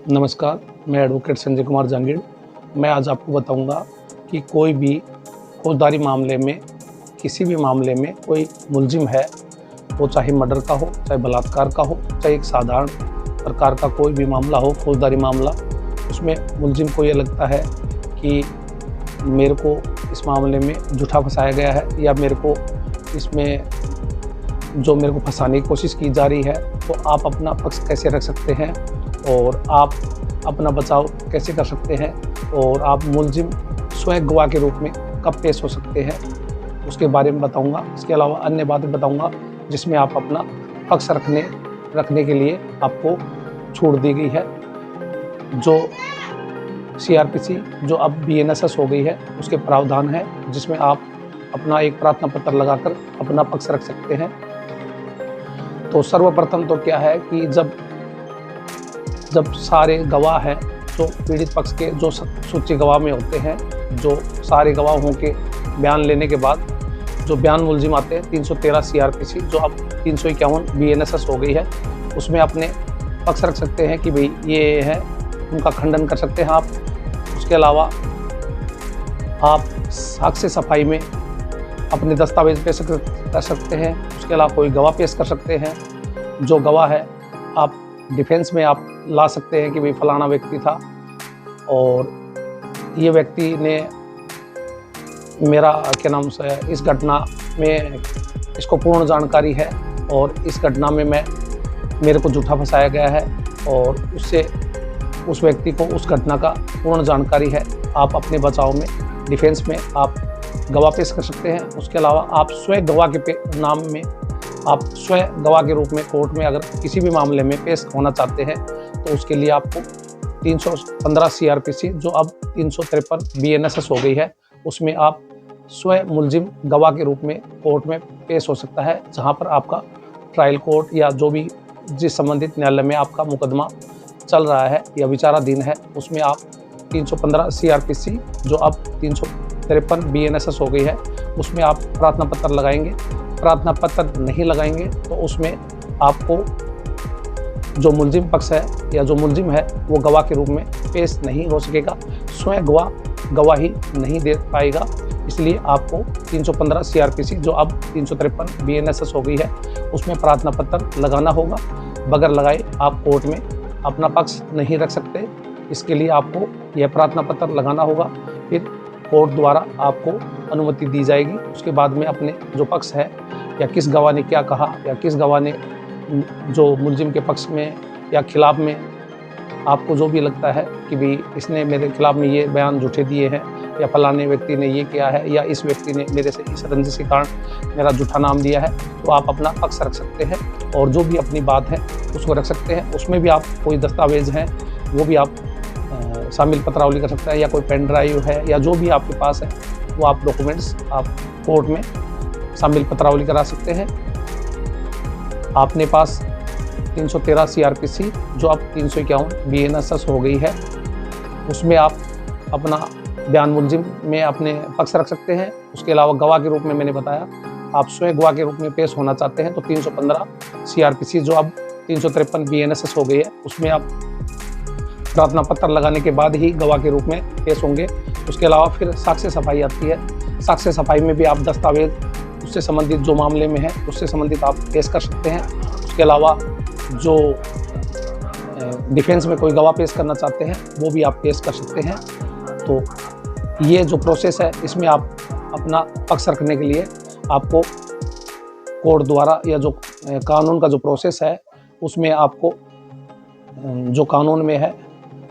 नमस्कार, मैं एडवोकेट संजय कुमार जांगीड़। मैं आज आपको बताऊंगा कि कोई भी फौजदारी मामले में, किसी भी मामले में कोई मुलजिम है, वो चाहे मर्डर का हो, चाहे बलात्कार का हो, चाहे एक साधारण प्रकार का कोई भी मामला हो, फौजदारी मामला, उसमें मुलजिम को ये लगता है कि मेरे को इस मामले में झूठा फंसाया गया है या मेरे को इसमें जो मेरे को फंसाने की कोशिश की जा रही है, तो आप अपना पक्ष कैसे रख सकते हैं और आप अपना बचाव कैसे कर सकते हैं और आप मुलजिम स्वयं गवाह के रूप में कब पेश हो सकते हैं, उसके बारे में बताऊंगा। इसके अलावा अन्य बातें बताऊंगा जिसमें आप अपना पक्ष रखने के लिए आपको छूट दी गई है। जो सीआरपीसी जो अब बीएनएसएस हो गई है, उसके प्रावधान है जिसमें आप अपना एक प्रार्थना पत्र लगाकर अपना पक्ष रख सकते हैं। तो सर्वप्रथम तो क्या है कि जब सारे गवाह हैं जो पीड़ित पक्ष के जो सूची गवाह में होते हैं, जो सारे गवाहों के बयान लेने के बाद जो बयान मुलजिम आते हैं 313 सीआरपीसी जो अब 351 बीएनएसएस हो गई है, उसमें अपने पक्ष रख सकते हैं कि भाई ये है, उनका खंडन कर सकते हैं आप। उसके अलावा आप साक्ष्य सफाई में अपने दस्तावेज पेश कर सकते हैं। उसके अलावा कोई गवाह पेश कर सकते हैं। जो गवाह है आप डिफेंस में आप ला सकते हैं कि भाई फलाना व्यक्ति था और ये व्यक्ति ने मेरा क्या नाम से इस घटना में इसको पूर्ण जानकारी है और इस घटना में मेरे को झूठा फंसाया गया है और उससे उस व्यक्ति को उस घटना का पूर्ण जानकारी है। आप अपने बचाव में डिफेंस में आप गवाह पेश कर सकते हैं। उसके अलावा आप स्वयं गवाह के नाम में आप स्वयं गवाह के रूप में कोर्ट में अगर किसी भी मामले में पेश होना चाहते हैं तो उसके लिए आपको 315 सीआरपीसी जो अब 353 बीएनएसएस हो गई है, उसमें आप स्वयं मुलजिम गवाह के रूप में कोर्ट में पेश हो सकता है। जहां पर आपका ट्रायल कोर्ट या जो भी जिस संबंधित न्यायालय में आपका मुकदमा चल रहा है या विचाराधीन है, उसमें आप 315 सीआरपीसी जो अब 353 बीएनएसएस हो गई है, उसमें आप प्रार्थना पत्र लगाएंगे। प्रार्थना पत्र नहीं लगाएंगे तो उसमें आपको जो मुलजिम पक्ष है या जो मुलजिम है वो गवाह के रूप में पेश नहीं हो सकेगा। स्वयं गवाह गवाही नहीं दे पाएगा। इसलिए आपको 315 सीआरपीसी जो अब 353 बीएनएसएस हो गई है, उसमें प्रार्थना पत्र लगाना होगा। बगैर लगाए आप कोर्ट में अपना पक्ष नहीं रख सकते। इसके लिए आपको यह प्रार्थना पत्र लगाना होगा। फिर कोर्ट द्वारा आपको अनुमति दी जाएगी। उसके बाद में अपने जो पक्ष है या किस गवाह ने क्या कहा या किस गवाह ने जो मुलजिम के पक्ष में या खिलाफ में आपको जो भी लगता है कि भाई इसने मेरे खिलाफ में ये बयान झूठे दिए हैं या फलाने व्यक्ति ने ये किया है या इस व्यक्ति ने मेरे से इस रंजिश के कारण मेरा झूठा नाम दिया है, तो आप अपना पक्ष रख सकते हैं और जो भी अपनी बात है उसको रख सकते हैं। उसमें भी आप कोई दस्तावेज हैं वो भी आप शामिल पत्रावली कर सकते हैं या कोई पेन ड्राइव है या जो भी आपके पास है वो आप डॉक्यूमेंट्स आप कोर्ट में शामिल पत्रावली करा सकते हैं। आपने पास 313 सीआरपीसी जो अब 351 बीएनएसएस हो गई है, उसमें आप अपना बयान मुलजिम में अपने पक्ष रख सकते हैं। उसके अलावा गवाह के रूप में मैंने बताया, आप स्वयं गवाह के रूप में पेश होना चाहते हैं तो 315 सीआरपीसी जो अब 353 बीएनएसएस हो गई है, उसमें आप प्रार्थना पत्र लगाने के बाद ही गवाह के रूप में पेश होंगे। उसके अलावा फिर साक्ष्य सफाई आती है। साक्ष्य सफाई में भी आप दस्तावेज उससे संबंधित जो मामले में है उससे संबंधित आप पेश कर सकते हैं। उसके अलावा जो डिफेंस में कोई गवाह पेश करना चाहते हैं वो भी आप पेश कर सकते हैं। तो ये जो प्रोसेस है, इसमें आप अपना पक्ष रखने के लिए आपको कोर्ट द्वारा या जो कानून का जो प्रोसेस है उसमें आपको जो कानून में है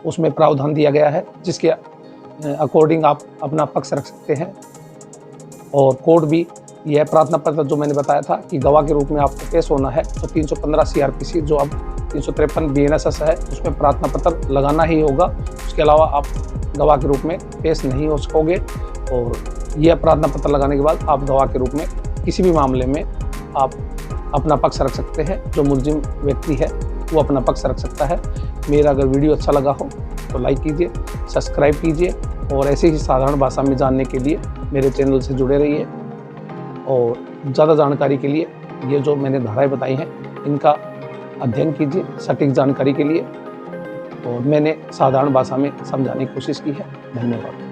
उसमें प्रावधान दिया गया है, जिसके अकॉर्डिंग आप अपना पक्ष रख सकते हैं। और कोर्ट भी यह प्रार्थना पत्र जो मैंने बताया था कि गवाह के रूप में आपको पेश होना है, तो 315 सीआरपीसी जो अब 353 बीएनएसएस है उसमें प्रार्थना पत्र लगाना ही होगा। उसके अलावा आप गवाह के रूप में पेश नहीं हो सकोगे। और यह प्रार्थना पत्र लगाने के बाद आप गवाह के रूप में किसी भी मामले में आप अपना पक्ष रख सकते हैं। जो मुलजिम व्यक्ति है वो अपना पक्ष रख सकता है। मेरा अगर वीडियो अच्छा लगा हो तो लाइक कीजिए, सब्सक्राइब कीजिए और ऐसे ही साधारण भाषा में जानने के लिए मेरे चैनल से जुड़े रहिए। और ज़्यादा जानकारी के लिए ये जो मैंने धाराएं बताई हैं इनका अध्ययन कीजिए सटीक जानकारी के लिए। और मैंने साधारण भाषा में समझाने की कोशिश की है। धन्यवाद।